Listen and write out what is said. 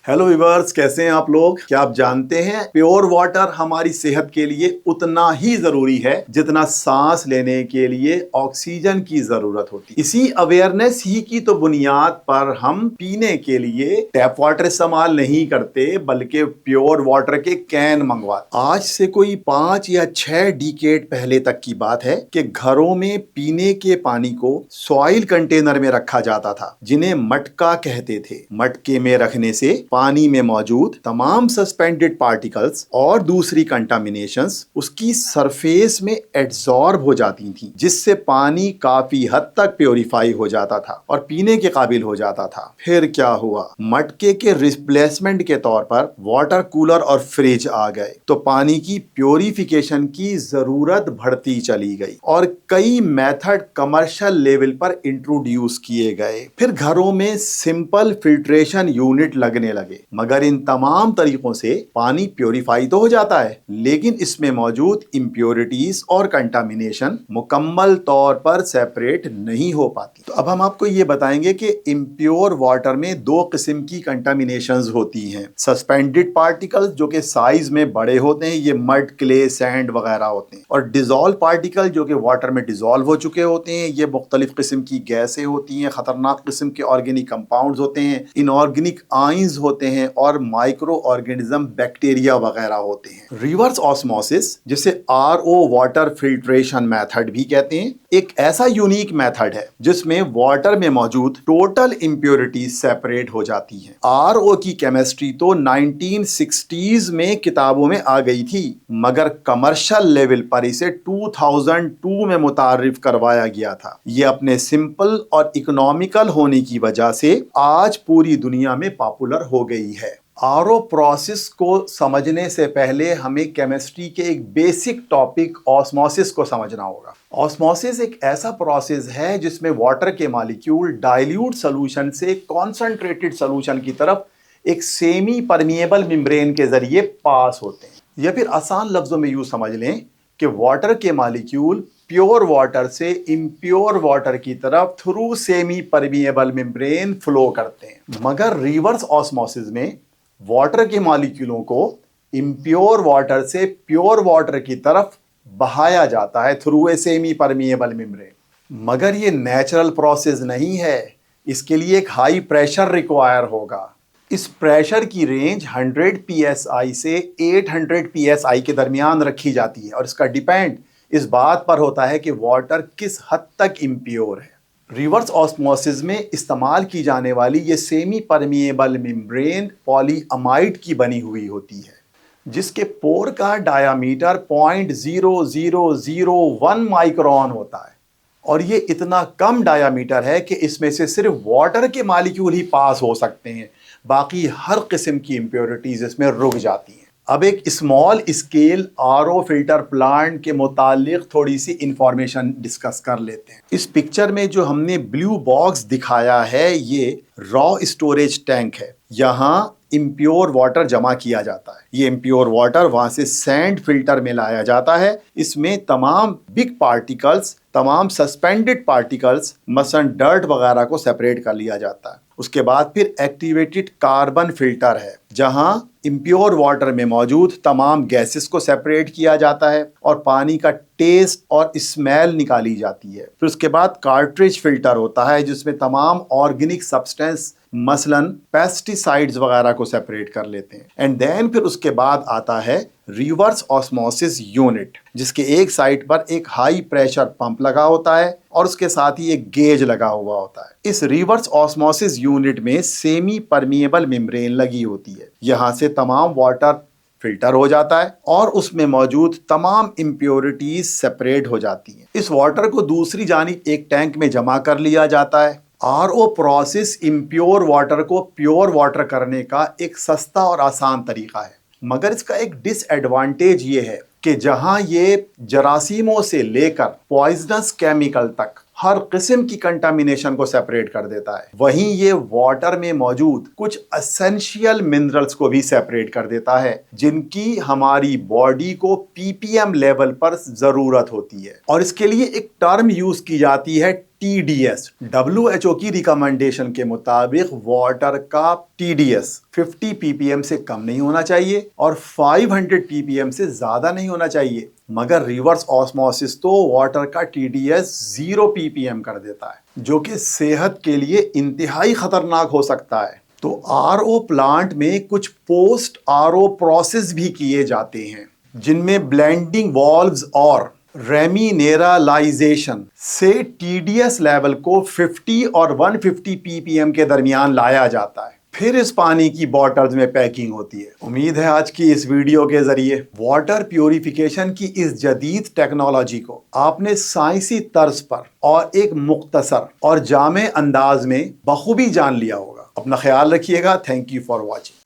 Hello weavers, कैसे हैं आप लोग। क्या आप जानते हैं प्योर वाटर हमारी सेहत के लिए उतना ही जरूरी है जितना सांस लेने के लिए ऑक्सीजन की जरूरत होती है। इसी अवेयरनेस ही की तो बुनियाद पर हम पीने के लिए टैप वाटर इस्तेमाल नहीं करते बल्कि प्योर वाटर के कैन मंगवाते। आज से कोई 5 या 6 डिकेड पहले तक की बात है कि घरों में पीने के पानी को सॉइल कंटेनर में रखा जाता था, जिन्हें मटका कहते थे। मटके में रखने से पानी में मौजूद तमाम सस्पेंडेड पार्टिकल्स और दूसरी कंटामिनेशंस उसकी सरफेस में एब्जॉर्ब हो जाती थी, जिससे पानी काफी हद तक प्योरीफाई हो जाता था और पीने के काबिल हो जाता था। फिर क्या हुआ, मटके के रिप्लेसमेंट के तौर पर वाटर कूलर और फ्रिज आ गए, तो पानी की प्योरिफिकेशन की जरूरत बढ़ती चली गई और कई मेथड कमर्शियल लेवल पर इंट्रोड्यूस किए गए। फिर घरों में सिंपल फिल्ट्रेशन यूनिट लगने लगे। मगर इन तमाम तरीकों से पानी प्योरीफाई तो हो जाता है, लेकिन इसमें मौजूद इंप्योरिटीज और कंटामिनेशन मुकम्मल तौर पर सेपरेट नहीं हो पाती। तो अब हम आपको ये बताएंगे कि इम्प्योर वाटर में दो किस्म की कंटामिनेशंस होती हैं। सस्पेंडेड पार्टिकल्स जो कि साइज में बड़े होते हैं, ये मड, क्ले, सैंड वगैरह होते हैं, और डिजोल्व पार्टिकल जो कि वाटर में डिजोल्व हो चुके होते हैं, ये मुख्तलिफ किस्म की गैसें होती हैं, खतरनाक किस्म के ऑर्गेनिक कंपाउंड्स होते हैं, इनऑर्गेनिक आयंस होते हैं और माइक्रो ऑर्गेनिज्म बैक्टीरिया वगैरह होते हैं। रिवर्स ऑस्मोसिस, जिसे आरओ वाटर फिल्ट्रेशन मेथड भी कहते हैं, एक ऐसा यूनिक मेथड है जिसमें वाटर में मौजूद टोटल इंप्योरिटीज सेपरेट हो जाती हैं। आरओ की केमिस्ट्री तो 1960s में किताबों में आ गई थी, मगर कमर्शियल लेवल पर इसे 2002 में मुतारिफ करवाया गया था। ये अपने सिंपल और इकोनॉमिकल होने की वजह से आज पूरी दुनिया में पॉपुलर हो गई है। आरओ प्रोसेस को समझने से पहले हमें केमिस्ट्री के एक बेसिक टॉपिक ऑस्मोसिस को समझना होगा। ऑस्मोसिस एक ऐसा प्रोसेस है जिसमें वाटर के मॉलिक्यूल डाइल्यूट सॉल्यूशन से कॉन्सेंट्रेटेड सॉल्यूशन की तरफ एक सेमी परमिएबल मेम्ब्रेन के जरिए पास होते हैं। या फिर आसान लफ्जों में यूं समझ लें कि वाटर के मॉलिक्यूल प्योर वाटर से इम्प्योर वाटर की तरफ through semi permeable membrane flow करते हैं। मगर रिवर्स ऑस्मोसिस में वाटर के मॉलिक्यूलों को इम्प्योर वाटर से प्योर वाटर की तरफ बहाया जाता है through a semi permeable membrane. मगर ये नेचुरल प्रोसेस नहीं है, इसके लिए एक हाई प्रेशर रिक्वायर होगा। इस प्रेशर की रेंज 100 psi से 800 psi के दरमियान रखी जाती है और इसका डिपेंड इस बात पर होता है कि वाटर किस हद तक इम्प्योर है। रिवर्स ऑस्मोसिस में इस्तेमाल की जाने वाली ये सेमी परमिएबल मेम्ब्रेन पॉलीअमाइड की बनी हुई होती है, जिसके पोर का डायामीटर 0.0001 माइक्रोन होता है, और ये इतना कम डायामीटर है कि इसमें से सिर्फ वाटर के मॉलिक्यूल ही पास हो सकते हैं, बाकी हर किस्म की इंप्योरिटीज इसमें रुक जाती हैं। अब एक small scale RO filter plant के मुतालिक थोड़ी सी इंफॉर्मेशन डिस्कस कर लेते हैं। इस पिक्चर में जो हमने ब्लू बॉक्स दिखाया है, ये रॉ स्टोरेज टैंक है। यहाँ इम्प्योर वाटर जमा किया जाता है। ये इम्प्योर वाटर वहां से सैंड फिल्टर में लाया जाता है। इसमें तमाम बिग पार्टिकल्स, तमाम सस्पेंडेड पार्टिकल्स, मसलन डर्ट वगैरह को सेपरेट कर लिया जाता है। उसके बाद फिर एक्टिवेटेड कार्बन फिल्टर है, जहां इम्प्योर वाटर में मौजूद तमाम गैसेस को सेपरेट किया जाता है और पानी का टेस्ट और स्मेल निकाली जाती है। फिर उसके बाद कार्ट्रिज फिल्टर होता है, जिसमें तमाम ऑर्गेनिक सब्सटेंस मसलन पेस्टिसाइड्स वगैरह को सेपरेट कर लेते हैं। एंड देन फिर उसके बाद आता है रिवर्स ऑस्मोसिस यूनिट, जिसके एक साइड पर एक हाई प्रेशर पंप लगा होता है और उसके साथ ही एक गेज लगा हुआ होता है। इस रिवर्स ऑस्मोसिस यूनिट में सेमी परमिएबल मेम्ब्रेन लगी होती है। यहाँ से तमाम वाटर फिल्टर हो जाता है और उसमें मौजूद तमाम इंप्योरिटीज सेपरेट हो जाती हैं। इस वाटर को दूसरी जानिब एक टैंक में जमा कर लिया जाता है। आरओ प्रोसेस इम्प्योर वाटर को प्योर वाटर करने का एक सस्ता और आसान तरीका है, मगर इसका एक डिसएडवांटेज ये है कि जहां ये जरासीमों से लेकर पॉइजनस केमिकल तक हर किस्म की कंटामिनेशन को सेपरेट कर देता है, वहीं ये वाटर में मौजूद कुछ एसेंशियल मिनरल्स को भी सेपरेट कर देता है, जिनकी हमारी बॉडी को पीपीएम लेवल पर जरूरत होती है। और इसके लिए एक टर्म यूज की जाती है TDS। WHO की रिकमेंडेशन के मुताबिक वाटर का TDS 50 ppm से कम नहीं होना चाहिए और 500 ppm से ज्यादा नहीं होना चाहिए, मगर रिवर्स ऑस्मोसिस तो वाटर का TDS 0 ppm कर देता है, जो कि सेहत के लिए इंतहाई खतरनाक हो सकता है। तो RO प्लांट में कुछ पोस्ट RO प्रोसेस भी किए जाते हैं, जिनमें ब्लेंडिंग वाल्व्स और रेमिनेरालाइजेशन से TDS लेवल को 50 और 150 ppm के दरमियान लाया जाता है। फिर इस पानी की बॉटल्स में पैकिंग होती है। उम्मीद है आज की इस वीडियो के जरिए वाटर प्यूरिफिकेशन की इस जदीद टेक्नोलॉजी को आपने साइंसी तर्ज पर और एक मुख्तसर और जामे अंदाज में बखूबी जान लिया होगा। अपना ख्याल रखिएगा। Thank you for watching.